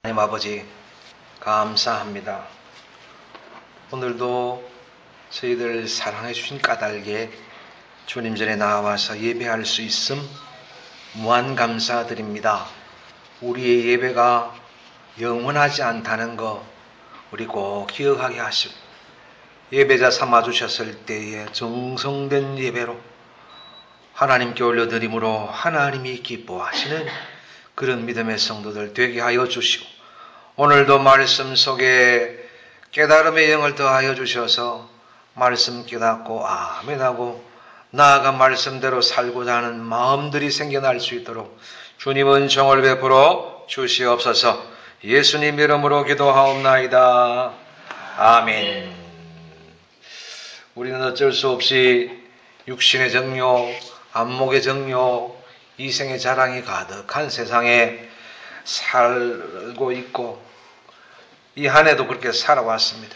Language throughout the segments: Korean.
하나님 아버지 감사합니다. 오늘도 저희들 사랑해 주신 까닭에 주님 전에 나와서 예배할 수 있음 무한 감사드립니다. 우리의 예배가 영원하지 않다는 거 우리 꼭 기억하게 하시고 예배자 삼아주셨을 때에 정성된 예배로 하나님께 올려드림으로 하나님이 기뻐하시는 그런 믿음의 성도들 되게 하여 주시고 오늘도 말씀 속에 깨달음의 영을 더하여 주셔서 말씀 깨닫고 아멘하고 나아가 말씀대로 살고자 하는 마음들이 생겨날 수 있도록 주님 은총을 베풀어 주시옵소서. 예수님 이름으로 기도하옵나이다. 아멘. 우리는 어쩔 수 없이 육신의 정욕, 안목의 정욕, 이생의 자랑이 가득한 세상에 살고 있고 이 한 해도 그렇게 살아왔습니다.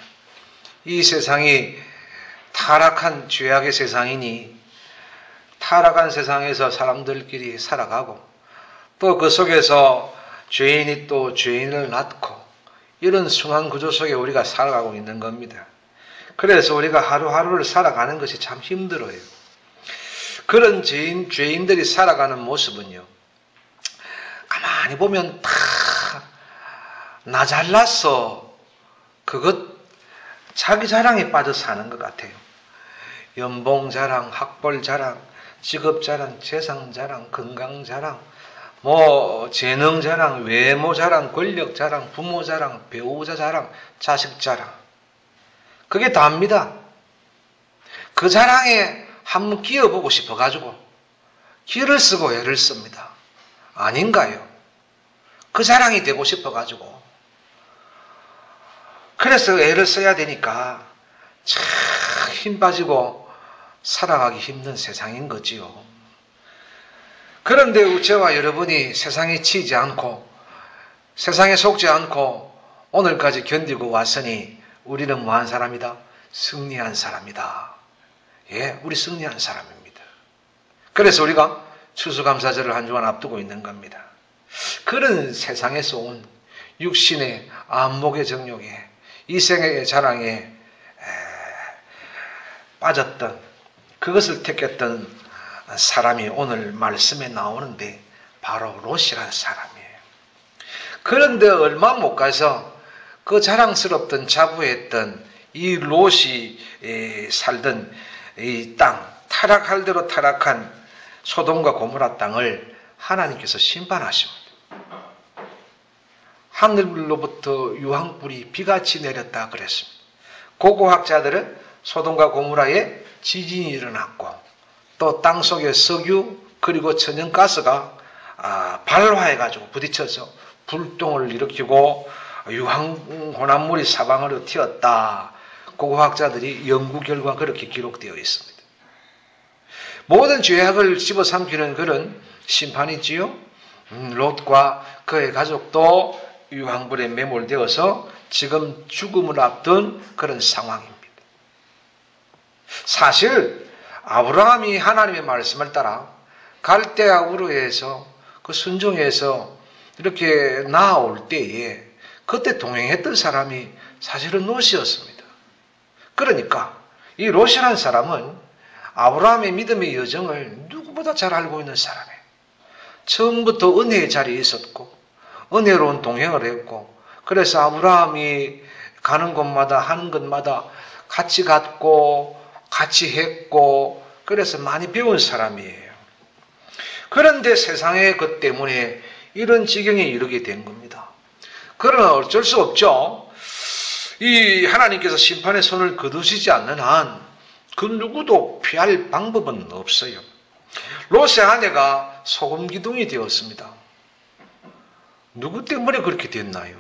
이 세상이 타락한 죄악의 세상이니 타락한 세상에서 사람들끼리 살아가고 또 그 속에서 죄인이 또 죄인을 낳고 이런 순환 구조 속에 우리가 살아가고 있는 겁니다. 그래서 우리가 하루하루를 살아가는 것이 참 힘들어요. 그런 죄인들이 살아가는 모습은요, 가만히 보면 다 나 잘났어. 그것 자기 자랑에 빠져 사는 것 같아요. 연봉 자랑, 학벌 자랑, 직업 자랑, 재산 자랑, 건강 자랑, 재능 자랑, 외모 자랑, 권력 자랑, 부모 자랑, 배우자 자랑, 자식 자랑. 그게 다입니다. 그 자랑에 한번 끼어보고 싶어가지고 기를 쓰고 애를 씁니다. 아닌가요? 그 자랑이 되고 싶어가지고 그래서 애를 써야 되니까 참 힘 빠지고 살아가기 힘든 세상인 거지요. 그런데 저와 여러분이 세상에 치이지 않고 세상에 속지 않고 오늘까지 견디고 왔으니 우리는 뭐한 사람이다? 승리한 사람이다. 예, 우리 승리한 사람입니다. 그래서 우리가 추수감사절을 한 주간 앞두고 있는 겁니다. 그런 세상에서 온 육신의 안목의 정욕에 이생의 자랑에 빠졌던 그것을 택했던 사람이 오늘 말씀에 나오는데 바로 롯이라는 사람이에요. 그런데 얼마 못 가서 그 자랑스럽던 자부했던 이 롯이 살던 이 땅, 타락할 대로 타락한 소돔과 고모라 땅을 하나님께서 심판하십니다. 하늘로부터 유황불이 비같이 내렸다 그랬습니다. 고고학자들은 소돔과 고모라에 지진이 일어났고 또 땅속에 석유 그리고 천연가스가 발화해가지고 부딪혀서 불똥을 일으키고 유황혼합물이 사방으로 튀었다. 고고학자들이 연구 결과 그렇게 기록되어 있습니다. 모든 죄악을 집어삼키는 그런 심판이지요. 롯과 그의 가족도 유황불에 매몰되어서 지금 죽음을 앞둔 그런 상황입니다. 사실 아브라함이 하나님의 말씀을 따라 갈대아 우르에서 그 순종해서 이렇게 나아올 때에 그때 동행했던 사람이 사실은 롯이었습니다. 그러니까 이 롯이라는 사람은 아브라함의 믿음의 여정을 누구보다 잘 알고 있는 사람이에요. 처음부터 은혜의 자리에 있었고 은혜로운 동행을 했고 그래서 아브라함이 가는 곳마다 하는 것마다 같이 갔고 같이 했고 그래서 많이 배운 사람이에요. 그런데 세상의 것 때문에 이런 지경에 이르게 된 겁니다. 그러나 어쩔 수 없죠. 이 하나님께서 심판의 손을 거두시지 않는 한 그 누구도 피할 방법은 없어요. 롯의 아내가 소금기둥이 되었습니다. 누구 때문에 그렇게 됐나요?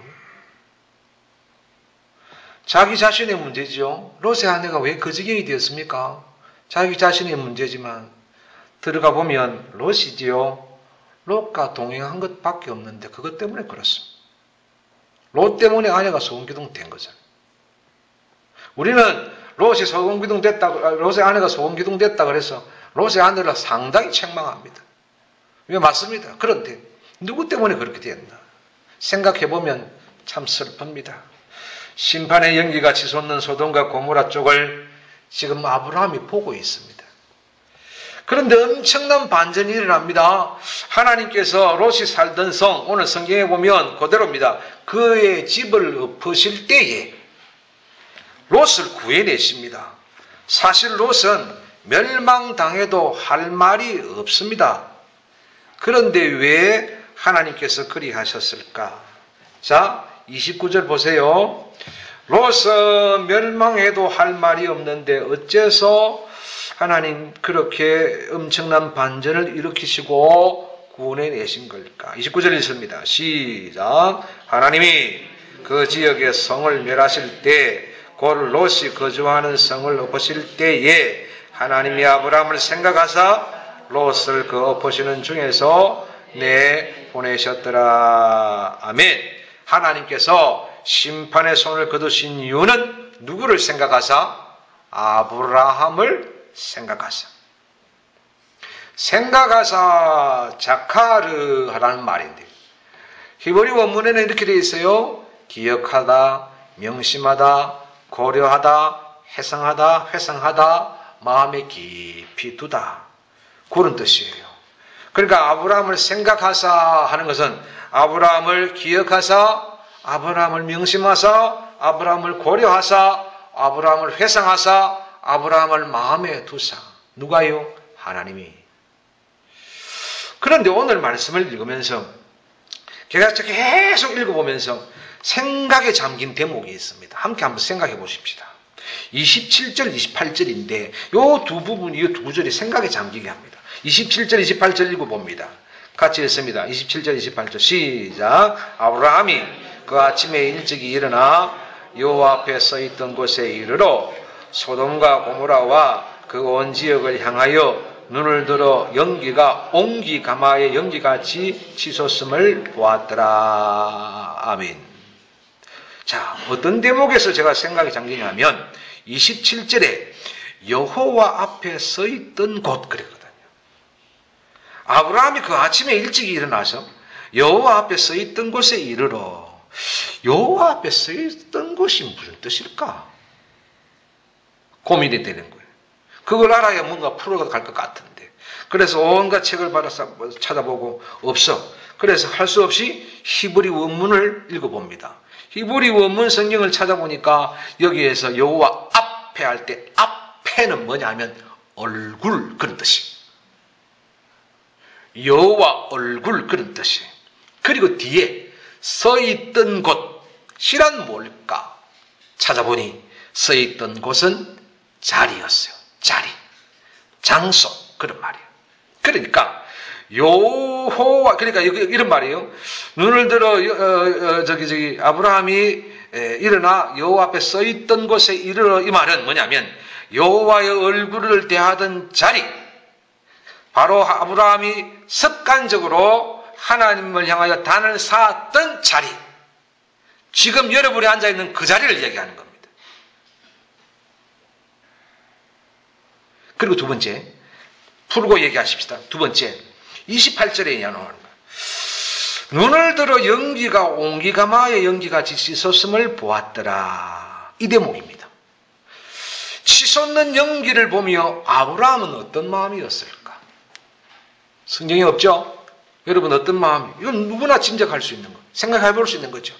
자기 자신의 문제지요. 롯의 아내가 왜 그 지경이 되었습니까? 자기 자신의 문제지만 들어가 보면 롯이지요. 롯과 동행한 것밖에 없는데 그것 때문에 그렇습니다. 롯 때문에 아내가 소금기둥 된 거잖아요. 우리는 롯의 아내가 소금기둥 됐다 그래서 롯의 아내를 상당히 책망합니다. 왜 맞습니다. 그런데 누구 때문에 그렇게 됐나? 생각해보면 참 슬픕니다. 심판의 연기가 치솟는 소돔과 고모라 쪽을 지금 아브라함이 보고 있습니다. 그런데 엄청난 반전이 일어납니다. 하나님께서 롯이 살던 성, 오늘 성경에 보면 그대로입니다. 그의 집을 엎으실 때에 롯을 구해내십니다. 사실 롯은 멸망당해도 할 말이 없습니다. 그런데 왜 하나님께서 그리 하셨을까? 자, 29절 보세요. 롯은 멸망해도 할 말이 없는데 어째서 하나님 그렇게 엄청난 반전을 일으키시고 구원해내신 걸까? 29절 읽습니다. 시작. 하나님이 그 지역의 성을 멸하실 때 곧 롯이 거주하는 성을 엎으실 때에 하나님이 아브라함을 생각하사 롯을 그 엎으시는 중에서 내보내셨더라. 아멘. 하나님께서 심판의 손을 거두신 이유는 누구를 생각하사? 아브라함을 생각하사. 생각하사 자카르라는 말인데 히브리 원문에는 이렇게 되어 있어요. 기억하다, 명심하다, 고려하다, 해상하다, 회상하다, 마음에 깊이 두다. 그런 뜻이에요. 그러니까 아브라함을 생각하사 하는 것은 아브라함을 기억하사, 아브라함을 명심하사, 아브라함을 고려하사, 아브라함을 회상하사, 아브라함을 마음에 두사. 누가요? 하나님이. 그런데 오늘 말씀을 읽으면서 제가 계속 읽어보면서 생각에 잠긴 대목이 있습니다. 함께 한번 생각해 보십시다. 27절, 28절인데 이 두 부분이, 이 두 구절이 생각에 잠기게 합니다. 27절, 28절 읽어봅니다. 같이 읽습니다. 27절, 28절 시작. 아브라함이 그 아침에 일찍이 일어나 여호와 앞에 서있던 곳에 이르러 소돔과 고모라와 그 온 지역을 향하여 눈을 들어 연기가 옹기가마의 연기같이 치솟음을 보았더라. 아멘. 자, 어떤 대목에서 제가 생각이 잠기냐면 27절에 여호와 앞에 서있던 곳 그랬거든요. 아브라함이 그 아침에 일찍 일어나서 여호와 앞에 서있던 곳에 이르러. 여호와 앞에 서있던 곳이 무슨 뜻일까? 고민이 되는 거예요. 그걸 알아야 뭔가 풀어갈 것 같은데. 그래서 온갖 책을 받아서 찾아보고 없어. 그래서 할 수 없이 히브리 원문을 읽어봅니다. 히브리 원문 성경을 찾아보니까 여기에서 여호와 앞에 할 때 앞에는 뭐냐면 얼굴 그런 뜻이. 여호와 얼굴 그런 뜻이. 그리고 뒤에 서있던 곳이란 뭘까? 찾아보니 서있던 곳은 자리였어요. 자리. 장소. 그런 말이에요. 그러니까 여호와, 그러니까 이런 말이에요. 눈을 들어 아브라함이 일어나 여호와 앞에 서 있던 곳에 이르러. 이 말은 뭐냐면 여호와의 얼굴을 대하던 자리, 바로 아브라함이 습관적으로 하나님을 향하여 단을 쌓았던 자리, 지금 여러분이 앉아 있는 그 자리를 얘기하는 겁니다. 그리고 두 번째, 풀고 얘기하십시다. 두 번째, 28절에 나오는 거예요. 눈을 들어 연기가 옹기가마의 연기같이 치솟음을 보았더라. 이 대목입니다. 치솟는 연기를 보며 아브라함은 어떤 마음이었을까? 성경에 없죠? 여러분 어떤 마음이? 이건 누구나 짐작할 수 있는 거, 생각해 볼 수 있는 거죠.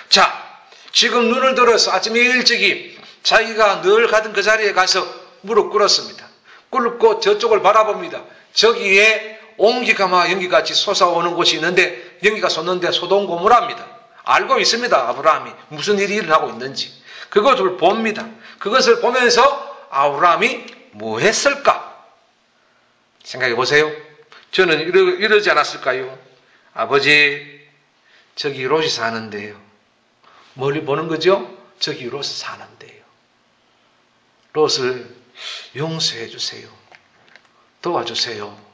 자, 지금 눈을 들어서 아침에 일찍이 자기가 늘 가던 그 자리에 가서 무릎 꿇었습니다. 꿇고 저쪽을 바라봅니다. 저기에 옹기가마 연기같이 솟아오는 곳이 있는데, 연기가 솟는데 소돔 고모라입니다. 알고 있습니다. 아브라함이 무슨 일이 일어나고 있는지. 그것을 봅니다. 그것을 보면서 아브라함이 뭐 했을까? 생각해 보세요. 저는 이러지 않았을까요? 아버지, 저기 롯이 사는데요. 멀리 보는 거죠? 저기 롯이 사는데요. 롯을 용서해 주세요. 도와주세요.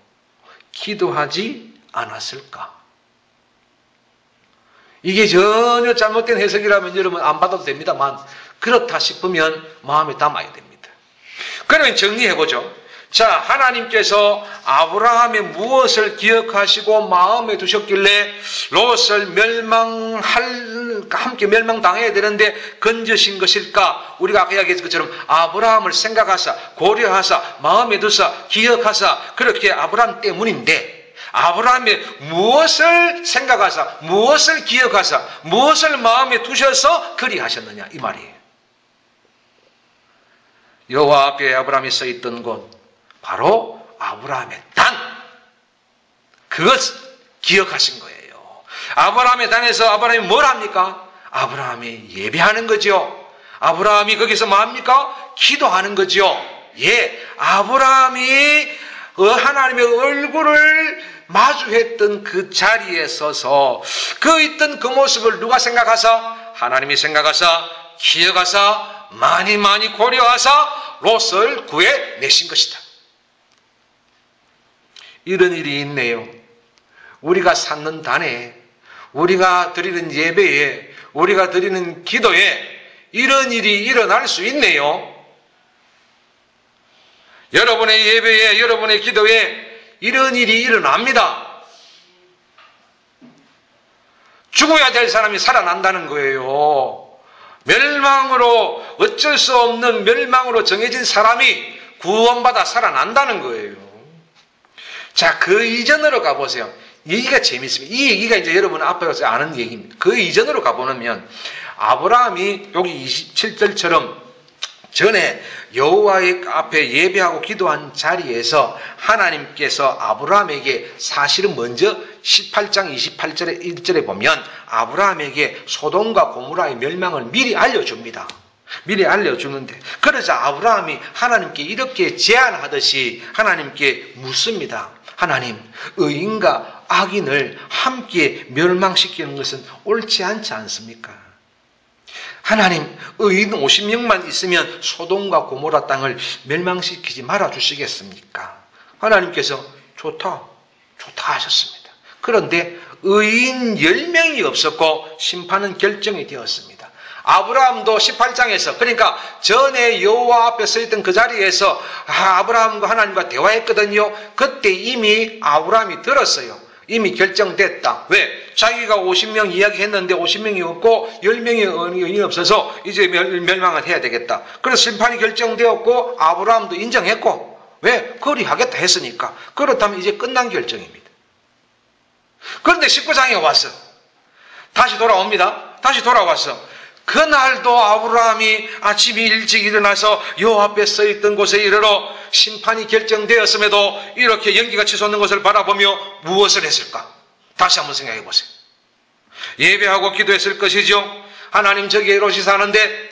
기도하지 않았을까? 이게 전혀 잘못된 해석이라면 여러분 안 받아도 됩니다만, 그렇다 싶으면 마음에 담아야 됩니다. 그러면 정리해보죠. 자, 하나님께서 아브라함의 무엇을 기억하시고 마음에 두셨길래 롯을 함께 멸망당해야 되는데 건져신 것일까? 우리가 아까 이야기했던 것처럼 아브라함을 생각하사, 고려하사, 마음에 두사, 기억하사, 그렇게 아브라함 때문인데, 아브라함의 무엇을 생각하사, 무엇을 기억하사, 무엇을 마음에 두셔서 그리하셨느냐, 이 말이에요. 여호와 앞에 아브라함이 서 있던 곳, 바로 아브라함의 단, 그것 기억하신 거예요. 아브라함의 단에서 아브라함이 뭘 합니까? 아브라함이 예배하는 거죠. 아브라함이 거기서 뭐 합니까? 기도하는 거죠. 예, 아브라함이 하나님의 얼굴을 마주했던 그 자리에 서서 그 있던 그 모습을 누가 생각하사? 하나님이 생각하사, 기억하사, 많이 고려하사 롯을 구해내신 것이다. 이런 일이 있네요. 우리가 쌓는 단에, 우리가 드리는 예배에, 우리가 드리는 기도에 이런 일이 일어날 수 있네요. 여러분의 예배에, 여러분의 기도에 이런 일이 일어납니다. 죽어야 될 사람이 살아난다는 거예요. 멸망으로, 어쩔 수 없는 멸망으로 정해진 사람이 구원받아 살아난다는 거예요. 자, 그 이전으로 가보세요. 얘기가 재밌습니다. 이 얘기가 이제 여러분 앞에서 아는 얘기입니다. 그 이전으로 가보면 아브라함이 여기 27절처럼 전에 여호와의 앞에 예배하고 기도한 자리에서 하나님께서 아브라함에게 사실은 먼저 18장 28절에 1절에 보면 아브라함에게 소돔과 고모라의 멸망을 미리 알려줍니다. 미리 알려주는데, 그러자 아브라함이 하나님께 이렇게 제안하듯이 하나님께 묻습니다. 하나님, 의인과 악인을 함께 멸망시키는 것은 옳지 않지 않습니까? 하나님, 의인 50명만 있으면 소돔과 고모라 땅을 멸망시키지 말아주시겠습니까? 하나님께서 좋다 하셨습니다. 그런데 의인 10명이 없었고 심판은 결정이 되었습니다. 아브라함도 18장에서, 그러니까 전에 여호와 앞에 서 있던 그 자리에서 아브라함과 하나님과 대화했거든요. 그때 이미 아브라함이 들었어요. 이미 결정됐다. 왜? 자기가 50명 이야기했는데 50명이 없고 10명이 의인이 없어서 이제 멸망을 해야 되겠다. 그래서 심판이 결정되었고 아브라함도 인정했고, 왜? 그리하겠다 했으니까. 그렇다면 이제 끝난 결정입니다. 그런데 19장에 와서 다시 돌아옵니다. 다시 돌아와서 그날도 아브라함이 아침이 일찍 일어나서 여호와 앞에 서 있던 곳에 이르러 심판이 결정되었음에도 이렇게 연기같이 솟는 것을 바라보며 무엇을 했을까? 다시 한번 생각해 보세요. 예배하고 기도했을 것이죠. 하나님, 저기에 롯이 사는데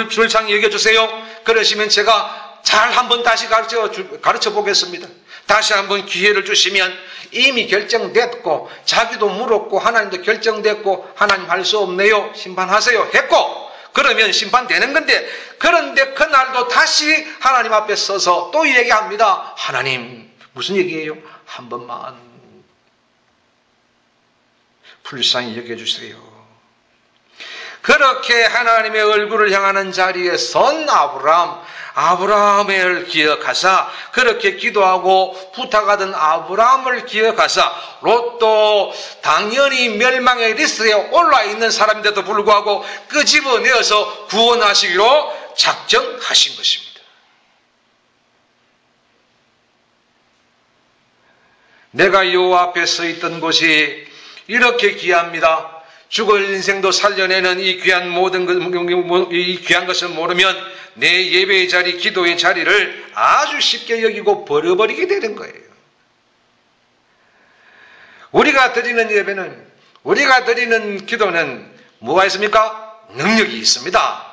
불쌍히 여겨주세요. 그러시면 제가 잘 한번 다시 가르쳐 보겠습니다. 다시 한번 기회를 주시면, 이미 결정됐고 자기도 물었고 하나님도 결정됐고 하나님 할 수 없네요, 심판하세요 했고, 그러면 심판되는 건데, 그런데 그날도 다시 하나님 앞에 서서 또 얘기합니다. 하나님, 무슨 얘기예요? 한 번만 불쌍히 여겨주세요. 그렇게 하나님의 얼굴을 향하는 자리에 선 아브라함을 기억하사, 그렇게 기도하고 부탁하던 아브라함을 기억하사, 롯도 당연히 멸망의 리스트에 올라 있는 사람인데도 불구하고 끄집어내어서 구원하시기로 작정하신 것입니다. 내가 여호와 앞에 서 있던 곳이 이렇게 귀합니다. 죽을 인생도 살려내는 이 귀한 이 귀한 것을 모르면 내 예배의 자리, 기도의 자리를 아주 쉽게 여기고 버려버리게 되는 거예요. 우리가 드리는 예배는, 우리가 드리는 기도는 뭐가 있습니까? 능력이 있습니다.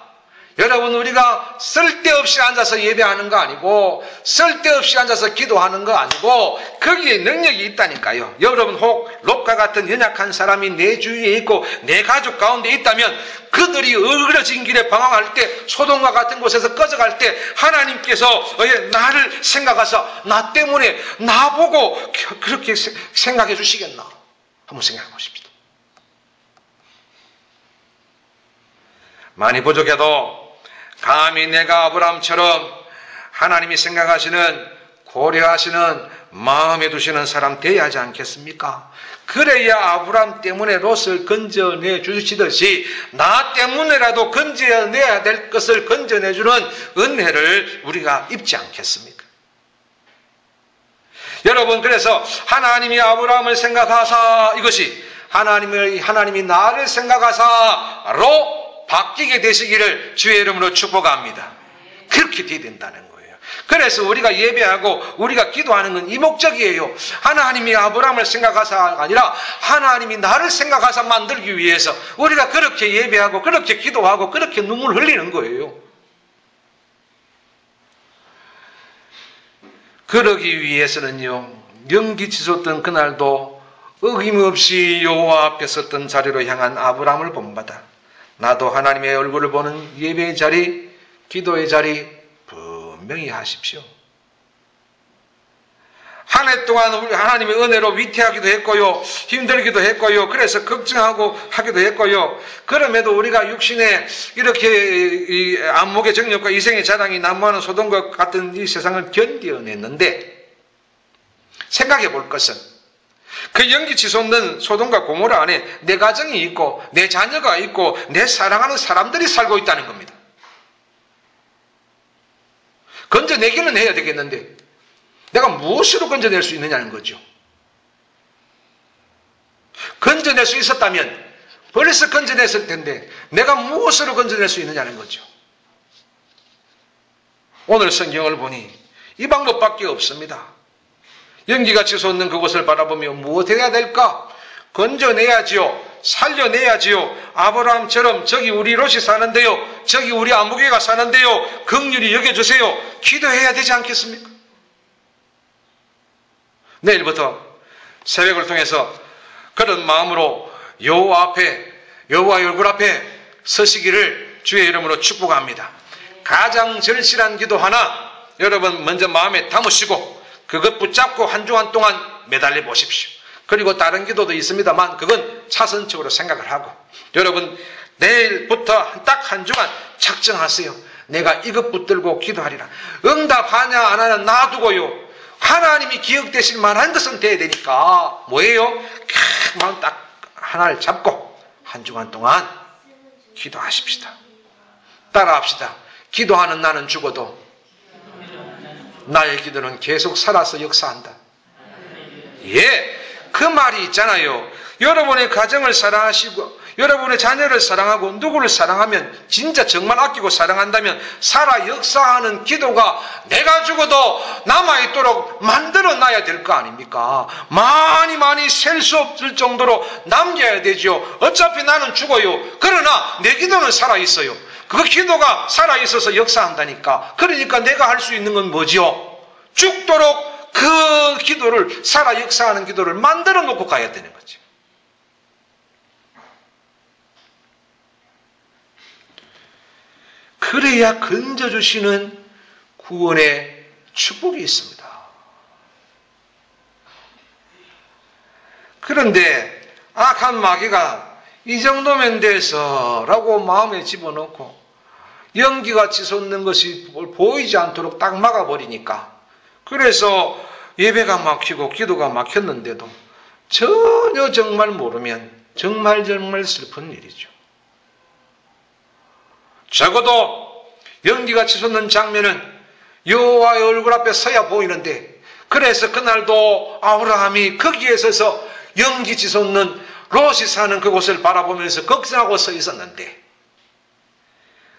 여러분, 우리가 쓸데없이 앉아서 예배하는 거 아니고, 쓸데없이 앉아서 기도하는 거 아니고, 거기에 능력이 있다니까요. 여러분, 혹 롯과 같은 연약한 사람이 내 주위에 있고 내 가족 가운데 있다면, 그들이 어그러진 길에 방황할 때, 소돔과 같은 곳에서 꺼져갈 때 하나님께서 나를 생각하사 나 때문에 나보고 그렇게 생각해 주시겠나? 한번 생각해 보십시다. 많이 부족해도 감히 내가 아브라함처럼 하나님이 생각하시는, 고려하시는, 마음에 두시는 사람 되어야 하지 않겠습니까? 그래야 아브라함 때문에 롯을 건져내 주시듯이 나 때문에라도 건져내야 될 것을 건져내주는 은혜를 우리가 입지 않겠습니까? 여러분, 그래서 하나님이 아브라함을 생각하사 이것이 하나님이 나를 생각하사로 바뀌게 되시기를 주의 이름으로 축복합니다. 그렇게 돼야 된다는 거예요. 그래서 우리가 예배하고 우리가 기도하는 건 이 목적이에요. 하나님이 아브라함을 생각하사가 아니라 하나님이 나를 생각하사 만들기 위해서 우리가 그렇게 예배하고 그렇게 기도하고 그렇게 눈물 흘리는 거예요. 그러기 위해서는요, 연기 치솟던 그날도 어김없이 여호와 앞에 섰던 자리로 향한 아브라함을 본받아 나도 하나님의 얼굴을 보는 예배의 자리, 기도의 자리 분명히 하십시오. 한 해 동안 우리 하나님의 은혜로 위태하기도 했고요, 힘들기도 했고요, 그래서 걱정하고 하기도 했고요. 그럼에도 우리가 육신에 이렇게 이 안목의 정력과 이생의 자랑이 난무하는 소돔과 같은 이 세상을 견뎌냈는데, 생각해 볼 것은 그 연기 치솟는 소돔과 고모라 안에 내 가정이 있고 내 자녀가 있고 내 사랑하는 사람들이 살고 있다는 겁니다. 건져내기는 해야 되겠는데 내가 무엇으로 건져낼 수 있느냐는 거죠. 건져낼 수 있었다면 벌써 건져냈을 텐데 내가 무엇으로 건져낼 수 있느냐는 거죠. 오늘 성경을 보니 이 방법밖에 없습니다. 연기가 치솟는 그곳을 바라보며 무엇 해야 될까? 건져내야지요. 살려내야지요. 아브라함처럼 저기 우리 롯이 사는데요, 저기 우리 아무개가 사는데요, 긍휼히 여겨주세요. 기도해야 되지 않겠습니까? 내일부터 새벽을 통해서 그런 마음으로 여호와의 얼굴 앞에 서시기를 주의 이름으로 축복합니다. 가장 절실한 기도 하나 여러분 먼저 마음에 담으시고 그것 붙잡고 한 주간 동안 매달려 보십시오. 그리고 다른 기도도 있습니다만 그건 차선적으로 생각을 하고 여러분 내일부터 딱 한 주간 작정하세요. 내가 이것 붙들고 기도하리라. 응답하냐 안 하냐 놔두고요, 하나님이 기억되실 만한 것은 돼야 되니까 뭐예요? 마음 딱 하나를 잡고 한 주간 동안 기도하십시다. 따라합시다. 기도하는 나는 죽어도 나의 기도는 계속 살아서 역사한다. 예, 그 말이 있잖아요. 여러분의 가정을 사랑하시고 여러분의 자녀를 사랑하고 누구를 사랑하면, 진짜 정말 아끼고 사랑한다면 살아 역사하는 기도가 내가 죽어도 남아있도록 만들어놔야 될 거 아닙니까? 많이 셀 수 없을 정도로 남겨야 되죠. 어차피 나는 죽어요. 그러나 내 기도는 살아있어요. 그 기도가 살아있어서 역사한다니까. 그러니까 내가 할 수 있는 건 뭐지요? 죽도록 그 기도를, 살아 역사하는 기도를 만들어 놓고 가야 되는 거지. 그래야 건져주시는 구원의 축복이 있습니다. 그런데 악한 마귀가 이 정도면 돼서라고 마음에 집어넣고 연기가 치솟는 것이 보이지 않도록 딱 막아버리니까, 그래서 예배가 막히고 기도가 막혔는데도 전혀 정말 모르면 정말 슬픈 일이죠. 적어도 연기가 치솟는 장면은 여호와의 얼굴 앞에 서야 보이는데, 그래서 그날도 아브라함이 거기에 서서 연기 치솟는 롯이 사는 그곳을 바라보면서 걱정하고 서 있었는데,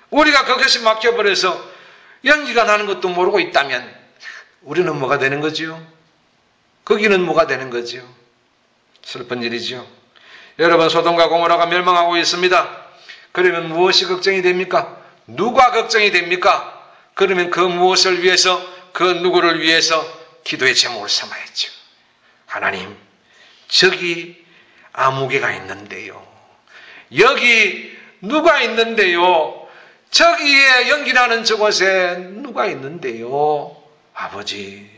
우리가 그것이 막혀버려서 연기가 나는 것도 모르고 있다면 우리는 뭐가 되는 거지요? 거기는 뭐가 되는 거지요? 슬픈 일이죠. 여러분, 소돔과 고모라가 멸망하고 있습니다. 그러면 무엇이 걱정이 됩니까? 누가 걱정이 됩니까? 그러면 그 무엇을 위해서, 그 누구를 위해서 기도의 제목을 삼아야죠. 하나님, 저기 아무개가 있는데요, 여기 누가 있는데요, 저기에 연기나는 저곳에 누가 있는데요, 아버지,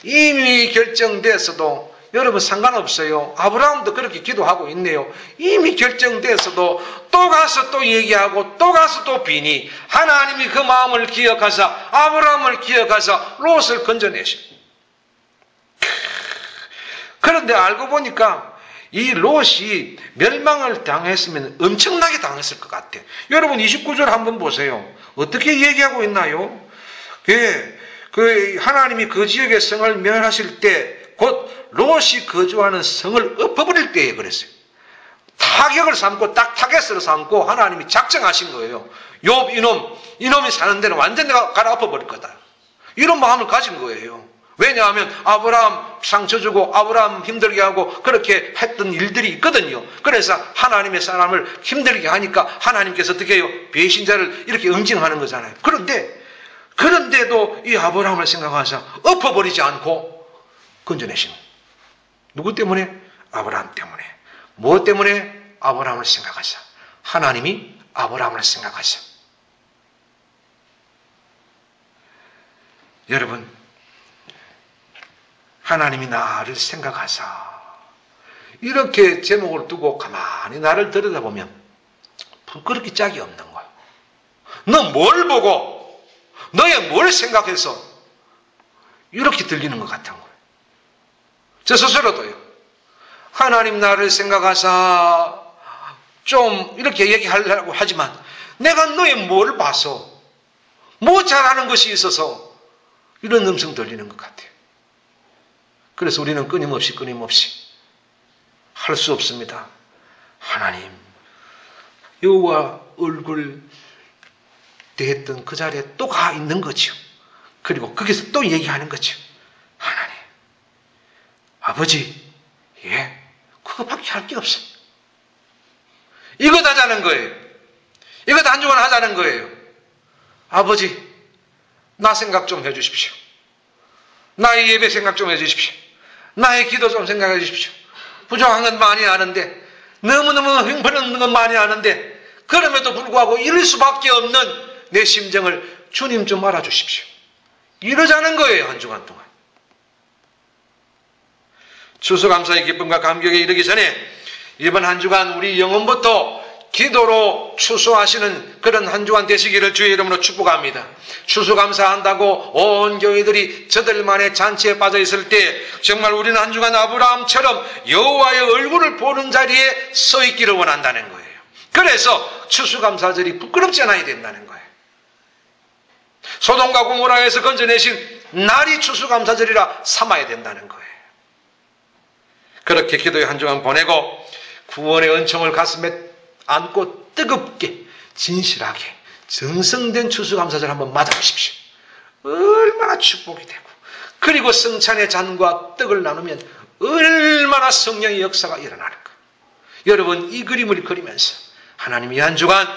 이미 결정됐어도 여러분 상관없어요. 아브라함도 그렇게 기도하고 있네요. 이미 결정돼서도 또 가서 또 얘기하고 또 가서 또 비니 하나님이 그 마음을 기억하사 아브라함을 기억하사 롯을 건져내십니다. 그런데 알고 보니까 이 롯이 멸망을 당했으면 엄청나게 당했을 것 같아. 여러분 29절 한번 보세요. 어떻게 얘기하고 있나요? 하나님이 그 지역의 성을 멸하실 때 곧 롯이 거주하는 성을 엎어버릴 때에 그랬어요. 타격을 삼고 딱 타겟으로 삼고 하나님이 작정하신 거예요. 욥 이놈이 사는 데는 완전 내가 갈아엎어버릴 거다. 이런 마음을 가진 거예요. 왜냐하면 아브라함 상처 주고 아브라함 힘들게 하고 그렇게 했던 일들이 있거든요. 그래서 하나님의 사람을 힘들게 하니까 하나님께서 어떻게 해요? 배신자를 이렇게 응징하는 거잖아요. 그런데도 이 아브라함을 생각하셔서 엎어버리지 않고 건져내신 누구 때문에? 아브라함 때문에. 뭐 때문에? 아브라함을 생각하셔. 하나님이 아브라함을 생각하셔. 여러분, 하나님이 나를 생각하사 이렇게 제목을 두고 가만히 나를 들여다보면 부끄럽게 짝이 없는 거야. 너 뭘 보고 너의 뭘 생각해서 이렇게 들리는 것 같은 거예요. 저 스스로도요. 하나님 나를 생각하사 좀 이렇게 얘기하려고 하지만 내가 너의 뭘 봐서 뭐 잘하는 것이 있어서 이런 음성 들리는 것 같아요. 그래서 우리는 끊임없이 할 수 없습니다. 하나님, 여호와 얼굴 대했던 그 자리에 또 가 있는 거죠. 그리고 거기서 또 얘기하는 거죠. 하나님, 아버지, 그거밖에 할 게 없어요. 이것 하자는 거예요. 이것 한주간 하자는 거예요. 아버지, 나 생각 좀 해주십시오. 나의 예배 생각 좀 해주십시오. 나의 기도 좀 생각해 주십시오. 부족한 건 많이 아는데, 너무너무 형편없는 건 많이 아는데, 그럼에도 불구하고 이럴 수밖에 없는 내 심정을 주님 좀 알아주십시오. 이러자는 거예요, 한 주간 동안. 추수감사의 기쁨과 감격에 이르기 전에 이번 한 주간 우리 영혼부터 기도로 추수하시는 그런 한 주간 되시기를 주의 이름으로 축복합니다. 추수감사한다고 온 교회들이 저들만의 잔치에 빠져 있을 때 정말 우리는 한 주간 아브라함처럼 여호와의 얼굴을 보는 자리에 서 있기를 원한다는 거예요. 그래서 추수감사절이 부끄럽지 않아야 된다는 거예요. 소돔과 고모라에서 건져내신 날이 추수감사절이라 삼아야 된다는 거예요. 그렇게 기도의 한 주간 보내고 구원의 은총을 가슴에 안고 뜨겁게 진실하게 정성된 추수감사절 한번 맞아보십시오. 얼마나 축복이 되고 그리고 성찬의 잔과 떡을 나누면 얼마나 성령의 역사가 일어나는가. 여러분, 이 그림을 그리면서 하나님이 한 주간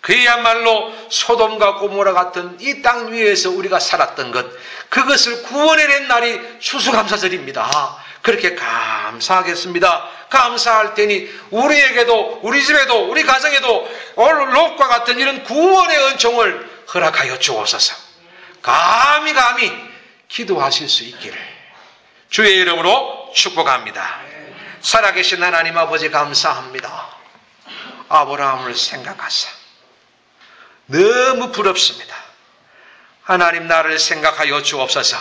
그야말로 소돔과 고모라 같은 이 땅 위에서 우리가 살았던 것, 그것을 구원해낸 날이 추수감사절입니다. 그렇게 감사하겠습니다. 감사할 테니 우리에게도, 우리 집에도, 우리 가정에도 롯과 같은 이런 구원의 은총을 허락하여 주옵소서. 감히 기도하실 수 있기를 주의 이름으로 축복합니다. 살아계신 하나님 아버지 감사합니다. 아브라함을 생각하사 너무 부럽습니다. 하나님 나를 생각하여 주옵소서.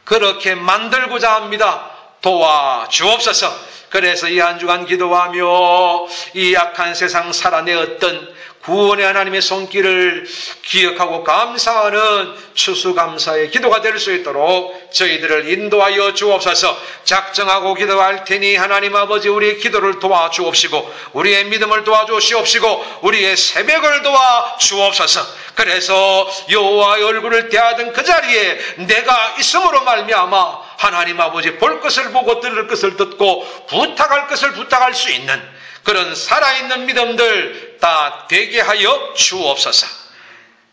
그렇게 만들고자 합니다. 도와주옵소서. 그래서 이 한 주간 기도하며 이 약한 세상 살아내었던 구원의 하나님의 손길을 기억하고 감사하는 추수감사의 기도가 될 수 있도록 저희들을 인도하여 주옵소서. 작정하고 기도할 테니 하나님 아버지 우리의 기도를 도와주옵시고 우리의 믿음을 도와주시옵시고 우리의 새벽을 도와주옵소서. 그래서 여호와의 얼굴을 대하던 그 자리에 내가 있음으로 말미암아 하나님 아버지 볼 것을 보고 들을 것을 듣고 부탁할 것을 부탁할 수 있는 그런 살아있는 믿음들 다 되게 하여 주옵소서.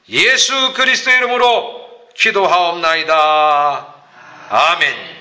예수 그리스도의 이름으로 기도하옵나이다. 아멘.